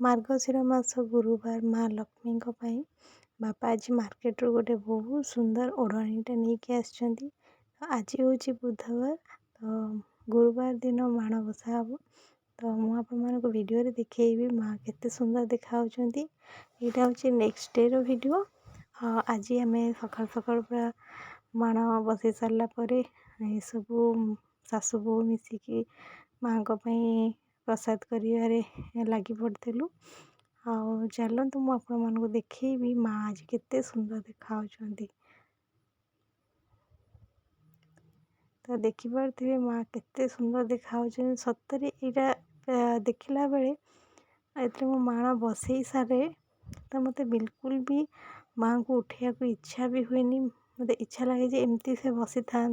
मार्गशीर मास गुरुवार माँ लक्ष्मी बापा आज मार्केट रू गोटे बहुत सुंदर ओढ़णीटे नहीं आसछंती। तो आज हूँ बुधवार, तो गुरुवार दिन माणबसा हम। तो मुझे वीडियो रे देखी माँ केते सुंदर देखा। यहाँ हूँ नेक्स्ट डे रो वीडियो। आज आम सकाल सकाल पूरा माण बसई सारापर सबू सासू बोह मिसिकी माँ प्रसाद कर लगी पड़ू। चलतु मुझे देखी माँ आज केते सुंदर देखा। तो देखिपे माँ केते सुंदर देखा। सतरे यहाँ देखला बेले ये मो माण बसई सारे तो मत बिल्कुल भी माँ को उठा को इच्छा भी हुए। मत इच्छा लगे एमती से बसी था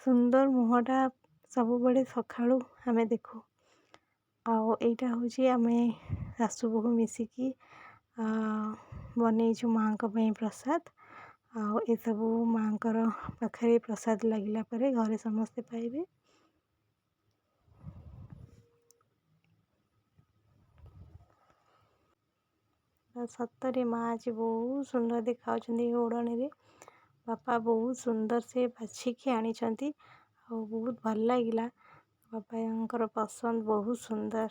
सुंदर मुहटा सब बड़े सका आम देखू। आईटा हूँ आम सासू बोहू मिसिकी बनईचु माँ प्रसाद। ये सब माँ पाखे प्रसाद लगिला परे घरे समस्ते पाइबे। सतरे माँ आज बहुत सुंदर देखा ओढ़णी रे। बापा बहुत सुंदर से बाछिकी आनी बहुत भल लगिला। बापा पसंद बहुत सुंदर।